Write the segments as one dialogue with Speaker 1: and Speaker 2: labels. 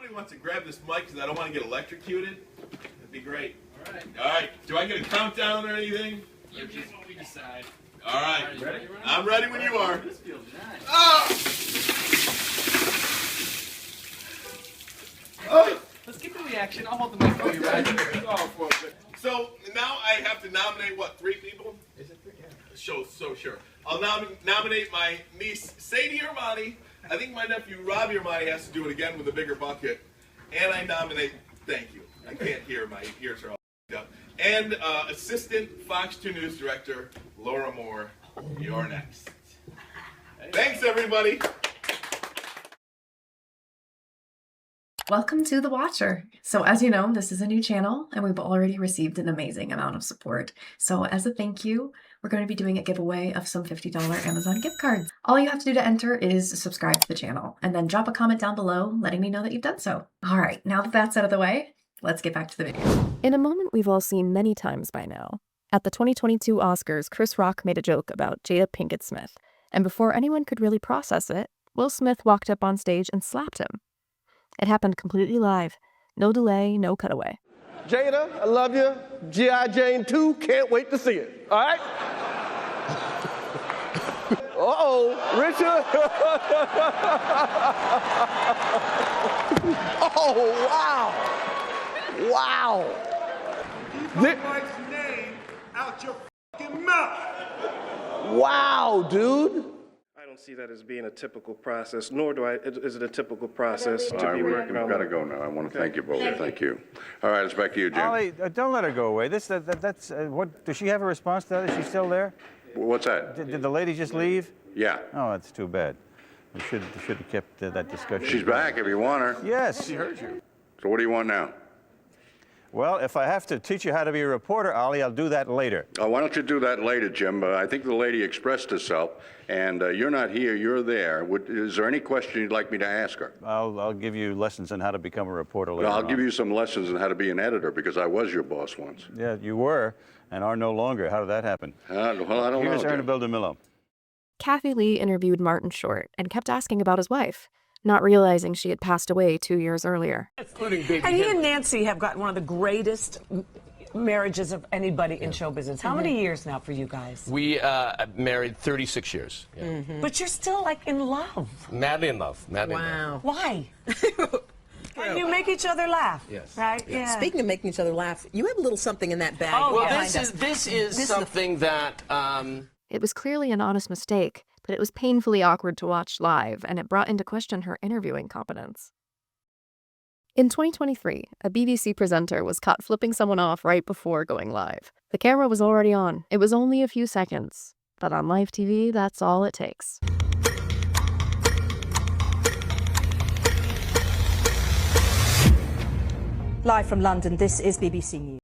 Speaker 1: somebody wants to grab this mic because I don't want to get electrocuted, that'd be great. All right. Do I get a countdown or anything?
Speaker 2: You just what we decide.
Speaker 1: All right.
Speaker 2: Ready?
Speaker 1: I'm ready when you are.
Speaker 2: This feels nice.
Speaker 1: Oh!
Speaker 2: Let's get the reaction. I'll hold the mic for you, Roger.
Speaker 1: So now I have to nominate, what, 3 people?
Speaker 2: Is it 3? Yeah.
Speaker 1: So sure. I'll nominate my niece, Sadie Armani. I think my nephew, Robbie Armani, has to do it again with a bigger bucket. And I nominate, thank you. I can't hear, my ears are all up. And Assistant Fox 2 News Director, Laura Moore. You're next. Thanks, everybody.
Speaker 3: Welcome to The Watcher. So as you know, this is a new channel and we've already received an amazing amount of support. So as a thank you, we're going to be doing a giveaway of some $50 Amazon gift cards. All you have to do to enter is subscribe to the channel and then drop a comment down below letting me know that you've done so. All right, now that that's out of the way, let's get back to the video.
Speaker 4: In a moment we've all seen many times by now, at the 2022 Oscars, Chris Rock made a joke about Jada Pinkett Smith, and before anyone could really process it, Will Smith walked up on stage and slapped him. It happened completely live. No delay, no cutaway.
Speaker 5: Jada, I love you. G.I. Jane 2, can't wait to see it. All right? Uh-oh, Richard. Oh, wow. Wow.
Speaker 6: Keep my wife's name out your fucking mouth.
Speaker 5: Wow, dude.
Speaker 7: I don't see that as being a typical process, nor is it a typical process to be
Speaker 8: We've
Speaker 7: working on.
Speaker 8: got to go now. I want to thank you both. Thank you. All right, it's back to you, Jim.
Speaker 9: Ollie, don't let her go away. That's what. Does she have a response to that? Is she still there?
Speaker 8: What's that?
Speaker 9: Did the lady just leave?
Speaker 8: Yeah.
Speaker 9: Oh, that's too bad. We should have kept that discussion.
Speaker 8: She's back if you want her.
Speaker 9: Yes. She heard you.
Speaker 8: So what do you want now?
Speaker 9: Well, if I have to teach you how to be a reporter, Ollie, I'll do that later.
Speaker 8: Why don't you do that later, Jim? I think the lady expressed herself, and you're not here, you're there. Is there any question you'd like me to ask her?
Speaker 9: I'll give you lessons on how to become a reporter later
Speaker 8: I'll give
Speaker 9: on.
Speaker 8: you some lessons on how to be an editor, because I was your boss once.
Speaker 9: Yeah, you were, and are no longer. How did that happen?
Speaker 8: Well, I don't
Speaker 9: Here's
Speaker 8: know.
Speaker 9: Annabelle DeMillo.
Speaker 4: Kathy Lee interviewed Martin Short and kept asking about his wife, not realizing she had passed away 2 years earlier.
Speaker 10: And he and Nancy have got one of the greatest marriages of anybody in show business. How many years now for you guys?
Speaker 11: We married 36 years. Yeah.
Speaker 10: But you're still like in love.
Speaker 11: Madly in love. Madly in love.
Speaker 10: Why? And you make each other laugh.
Speaker 11: Yes.
Speaker 10: Right? Yeah.
Speaker 12: Speaking of making each other laugh, you have a little something in that bag.
Speaker 10: Oh,
Speaker 11: Well,
Speaker 10: yeah.
Speaker 11: this is something that...
Speaker 4: It was clearly an honest mistake, but it was painfully awkward to watch live, and it brought into question her interviewing competence. In 2023, a BBC presenter was caught flipping someone off right before going live. The camera was already on. It was only a few seconds, but on live TV, that's all it takes.
Speaker 13: Live from London, this is BBC News.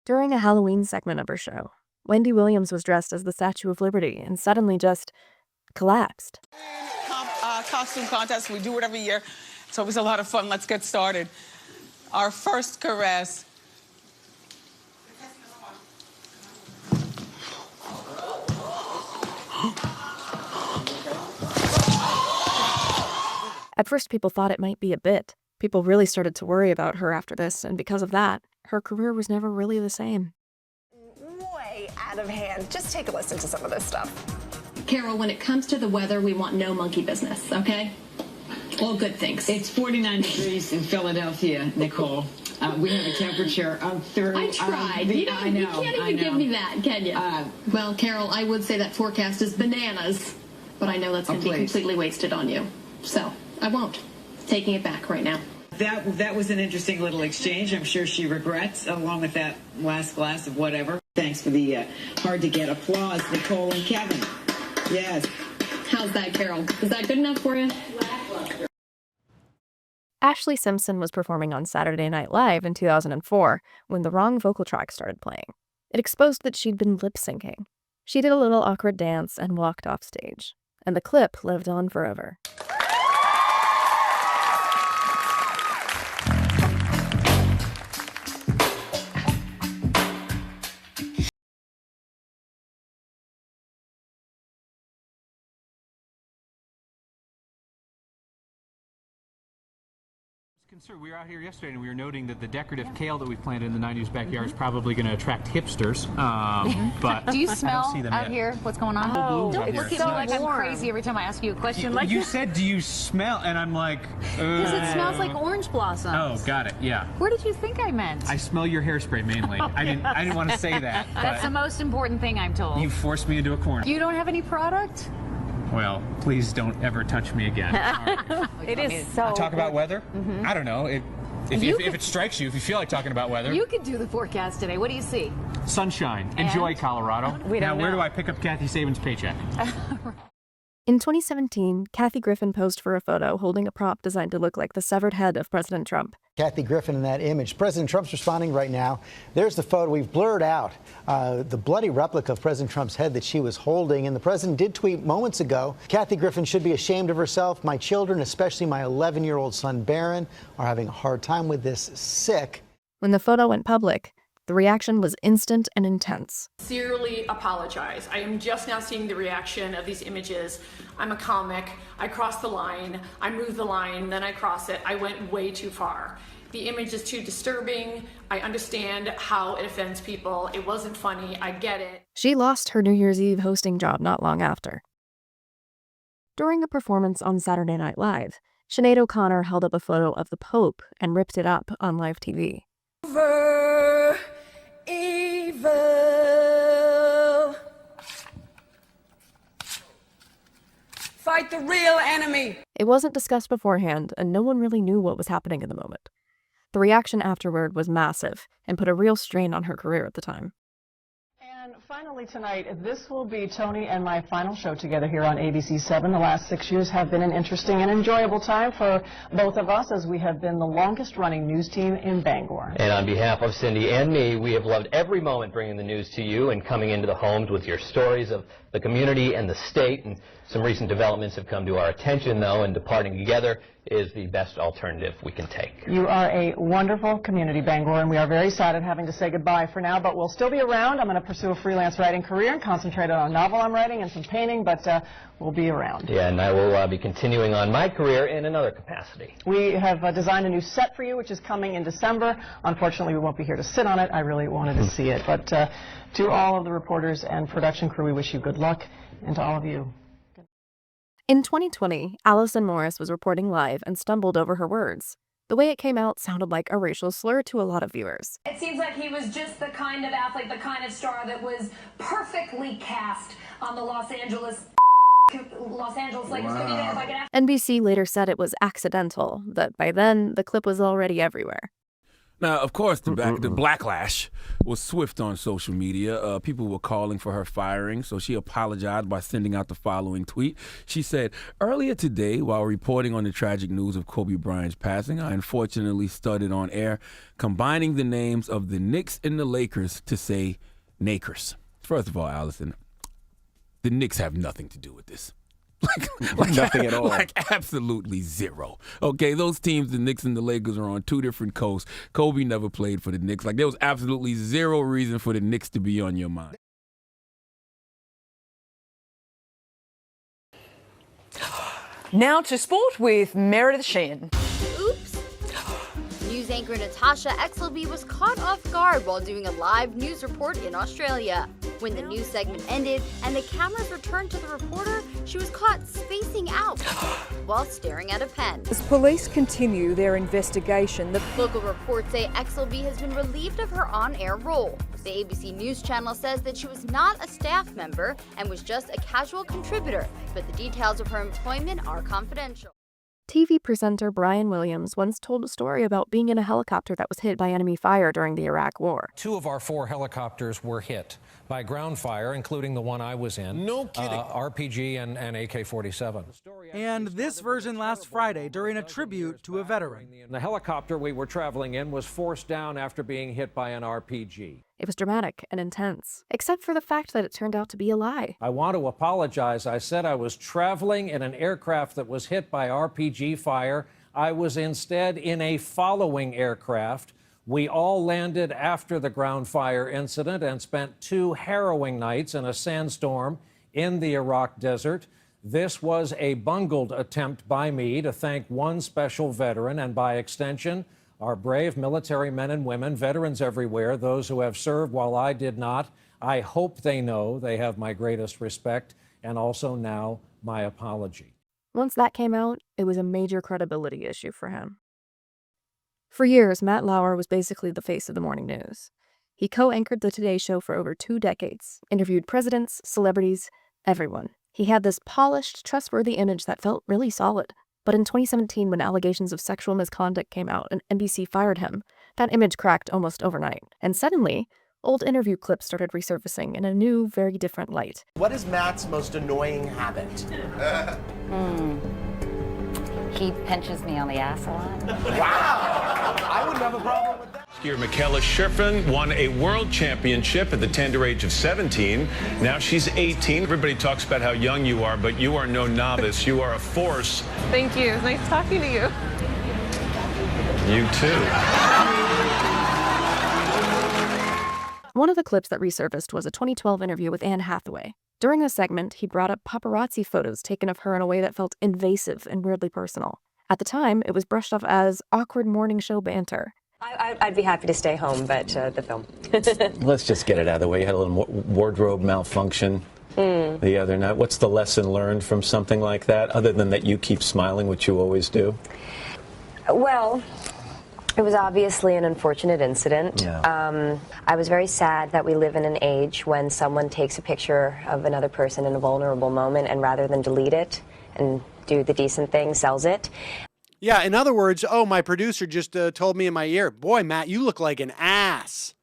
Speaker 4: During a Halloween segment of her show, Wendy Williams was dressed as the Statue of Liberty and suddenly just collapsed.
Speaker 14: Costume contest, we do it every year. It's always a lot of fun. Let's get started. Our first caress.
Speaker 4: At first, people thought it might be a bit. People really started to worry about her after this, and because of that, her career was never really the same.
Speaker 15: Way out of hand. Just take a listen to some of this stuff.
Speaker 16: Carol, when it comes to the weather, we want no monkey business, okay? All good things.
Speaker 17: It's 49 degrees in Philadelphia, Nicole. We have a temperature of 30.
Speaker 16: I tried.
Speaker 17: You
Speaker 16: can't even give me that, can you? Well, Carol, I would say that forecast is bananas, but I know that's going to be completely wasted on you. So, I won't. Taking it back right now.
Speaker 17: That was an interesting little exchange. I'm sure she regrets, along with that last glass of whatever. Thanks for the hard-to-get applause, Nicole and Kevin. Yes.
Speaker 16: How's that, Carol? Is that good enough for you?
Speaker 4: Ashley Simpson was performing on Saturday Night Live in 2004 when the wrong vocal track started playing. It exposed that she'd been lip-syncing. She did a little awkward dance and walked off stage, and the clip lived on forever.
Speaker 18: We were out here yesterday and we were noting that the decorative kale that we planted in the 90s backyard is probably going to attract hipsters. But
Speaker 19: Do you
Speaker 18: I
Speaker 19: smell
Speaker 18: don't see them
Speaker 19: out
Speaker 18: yet.
Speaker 19: here what's going on?
Speaker 18: Oh,
Speaker 19: Don't
Speaker 18: out
Speaker 19: look
Speaker 18: here.
Speaker 19: at me like I'm crazy every time I ask you a question. Like
Speaker 18: You
Speaker 19: this.
Speaker 18: said, do you smell? And I'm like,
Speaker 19: Because it smells like orange blossoms.
Speaker 18: Oh, got it. Yeah.
Speaker 19: Where did you think I meant?
Speaker 18: I smell your hairspray mainly. I didn't want to say that.
Speaker 19: That's
Speaker 18: but
Speaker 19: the most important thing I'm told.
Speaker 18: You forced me into a corner.
Speaker 19: You don't have any product?
Speaker 18: Well, please don't ever touch me again. All right.
Speaker 19: It is so.
Speaker 18: Talk about weather?
Speaker 19: Mhm.
Speaker 18: I don't know. If it strikes you, if you feel like talking about weather.
Speaker 19: You could do the forecast today. What do you see?
Speaker 18: Sunshine. Enjoy Colorado.
Speaker 19: We don't
Speaker 18: now, where
Speaker 19: know.
Speaker 18: do I pick up Kathy Saban's paycheck?
Speaker 4: In 2017, Kathy Griffin posed for a photo holding a prop designed to look like the severed head of President Trump.
Speaker 20: Kathy Griffin in that image. President Trump's responding right now. There's the photo. We've blurred out the bloody replica of President Trump's head that she was holding. And the president did tweet moments ago, Kathy Griffin should be ashamed of herself. My children, especially my 11-year-old son, Barron, are having a hard time with this. Sick.
Speaker 4: When the photo went public, the reaction was instant and intense.
Speaker 21: Sincerely apologize. I am just now seeing the reaction of these images. I'm a comic. I crossed the line. I moved the line, then I cross it. I went way too far. The image is too disturbing. I understand how it offends people. It wasn't funny. I get it.
Speaker 4: She lost her New Year's Eve hosting job not long after. During a performance on Saturday Night Live, Sinead O'Connor held up a photo of the Pope and ripped it up on live TV.
Speaker 21: Over evil.
Speaker 14: Fight the real enemy.
Speaker 4: It wasn't discussed beforehand, and no one really knew what was happening in the moment. The reaction afterward was massive and put a real strain on her career at the time.
Speaker 10: And finally tonight, this will be Tony and my final show together here on ABC7. The last 6 years have been an interesting and enjoyable time for both of us, as we have been the longest running news team in Bangor.
Speaker 22: And on behalf of Cindy and me, we have loved every moment bringing the news to you and coming into the homes with your stories of the community and the state. And some recent developments have come to our attention, though, and departing together is the best alternative we can take.
Speaker 10: You are a wonderful community, Bangor, and we are very sad at having to say goodbye for now, but we'll still be around. I'm going to pursue a freelance writing career and concentrate on a novel I'm writing and some painting, but we'll be around.
Speaker 22: Yeah, and I will be continuing on my career in another capacity.
Speaker 10: We have designed a new set for you, which is coming in December. Unfortunately, we won't be here to sit on it. I really wanted to see it. But to all of the reporters and production crew, we wish you good luck, and to all of you.
Speaker 4: In 2020, Allison Morris was reporting live and stumbled over her words. The way it came out sounded like a racial slur to a lot of viewers.
Speaker 23: It seems like he was just the kind of athlete, the kind of star that was perfectly cast on the Los Angeles Lakers. Wow.
Speaker 4: NBC later said it was accidental, that by then the clip was already everywhere.
Speaker 24: Now, of course, the backlash was swift on social media. People were calling for her firing, so she apologized by sending out the following tweet. She said, "Earlier today, while reporting on the tragic news of Kobe Bryant's passing, I unfortunately stuttered on air, combining the names of the Knicks and the Lakers to say Nakers." First of all, Allison, the Knicks have nothing to do with this. Like
Speaker 7: nothing at all.
Speaker 24: Like absolutely zero. Okay, those teams, the Knicks and the Lakers, are on two different coasts. Kobe never played for the Knicks. Like there was absolutely zero reason for the Knicks to be on your mind.
Speaker 25: Now to sport with Meredith Sheehan.
Speaker 26: Oops. News anchor Natasha Exelby was caught off guard while doing a live news report in Australia. When the news segment ended and the cameras returned to the reporter, she was caught spacing out while staring at a pen.
Speaker 13: As police continue their investigation, the
Speaker 26: Local reports say Exelby has been relieved of her on-air role. The ABC News channel says that she was not a staff member and was just a casual contributor, but the details of her employment are confidential.
Speaker 4: TV presenter Brian Williams once told a story about being in a helicopter that was hit by enemy fire during the Iraq War.
Speaker 27: 2 of our 4 helicopters were hit by ground fire, including the one I was in.
Speaker 6: No kidding.
Speaker 27: RPG and AK-47.
Speaker 28: And this version last Friday during a tribute to a veteran.
Speaker 27: The helicopter we were traveling in was forced down after being hit by an RPG.
Speaker 4: It was dramatic and intense, except for the fact that it turned out to be a lie.
Speaker 27: I want to apologize. I said I was traveling in an aircraft that was hit by RPG fire. I was instead in a following aircraft. We all landed after the ground fire incident and spent 2 harrowing nights in a sandstorm in the Iraq desert. This was a bungled attempt by me to thank one special veteran and, by extension, our brave military men and women, veterans everywhere, those who have served while I did not. I hope they know they have my greatest respect and also now my apology.
Speaker 4: Once that came out, it was a major credibility issue for him. For years, Matt Lauer was basically the face of the morning news. He co-anchored the Today Show for over 2 decades, interviewed presidents, celebrities, everyone. He had this polished, trustworthy image that felt really solid. But in 2017, when allegations of sexual misconduct came out and NBC fired him, that image cracked almost overnight. And suddenly, old interview clips started resurfacing in a new, very different light.
Speaker 1: What is Matt's most annoying habit?
Speaker 19: He pinches me on the ass a lot.
Speaker 1: Wow! I wouldn't have a problem with that.
Speaker 2: Skier Michaela Schifrin won a world championship at the tender age of 17. Now she's 18. Everybody talks about how young you are, but you are no novice. You are a force.
Speaker 3: Thank you. It's nice talking to you.
Speaker 2: You too.
Speaker 4: One of the clips that resurfaced was a 2012 interview with Anne Hathaway. During the segment, he brought up paparazzi photos taken of her in a way that felt invasive and weirdly personal. At the time, it was brushed off as awkward morning show banter.
Speaker 5: I'd be happy to stay home, but the film.
Speaker 8: Let's just get it out of the way. You had a little wardrobe malfunction the other night. What's the lesson learned from something like that, other than that you keep smiling, which you always do?
Speaker 5: Well, it was obviously an unfortunate incident.
Speaker 8: Yeah.
Speaker 5: I was very sad that we live in an age when someone takes a picture of another person in a vulnerable moment and rather than delete it and do the decent thing, sells it.
Speaker 9: Yeah, in other words, oh, my producer just told me in my ear, boy, Matt, you look like an ass.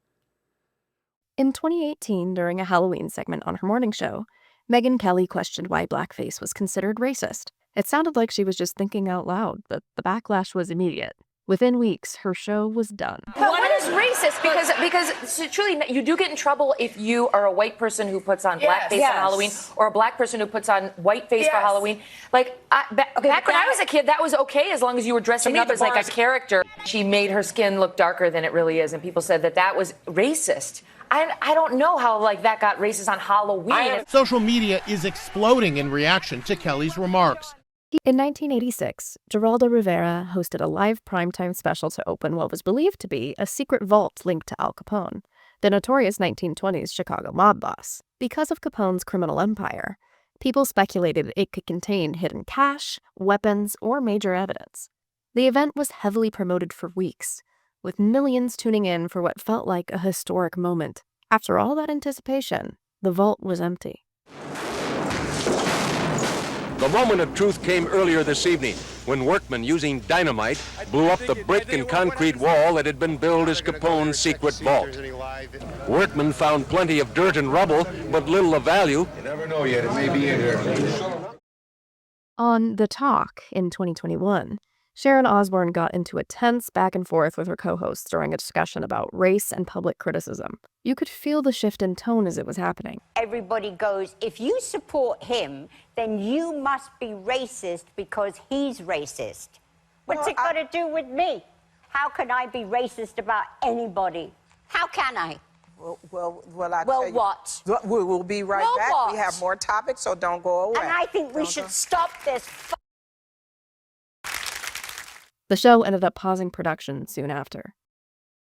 Speaker 4: In 2018, during a Halloween segment on her morning show, Megyn Kelly questioned why blackface was considered racist. It sounded like she was just thinking out loud, but the backlash was immediate. Within weeks, her show was done.
Speaker 11: But what is racist? Because truly, you do get in trouble if you are a white person who puts on blackface on Halloween, or a black person who puts on whiteface for Halloween. Like, back when I was a kid, that was okay as long as you were dressing up as like a character. She made her skin look darker than it really is, and people said that was racist. I don't know how that got racist on Halloween.
Speaker 12: Social media is exploding in reaction to Kelly's remarks.
Speaker 4: In 1986, Geraldo Rivera hosted a live primetime special to open what was believed to be a secret vault linked to Al Capone, the notorious 1920s Chicago mob boss. Because of Capone's criminal empire, people speculated it could contain hidden cash, weapons, or major evidence. The event was heavily promoted for weeks, with millions tuning in for what felt like a historic moment. After all that anticipation, the vault was empty.
Speaker 29: The moment of truth came earlier this evening when workmen using dynamite blew up the brick and concrete wall that had been billed as Capone's secret vault. Workmen found plenty of dirt and rubble, but little of value. You never know yet, it may be in here.
Speaker 4: On The Talk in 2021, Sharon Osbourne got into a tense back and forth with her co-hosts during a discussion about race and public criticism. You could feel the shift in tone as it was happening.
Speaker 30: Everybody goes, if you support him, then you must be racist because he's racist. What's it got to do with me? How can I be racist about anybody? How can I?
Speaker 31: Well,
Speaker 30: what?
Speaker 31: We will be right back.
Speaker 30: What?
Speaker 31: We have more topics, so don't go away.
Speaker 30: And I think we should stop this.
Speaker 4: The show ended up pausing production soon after.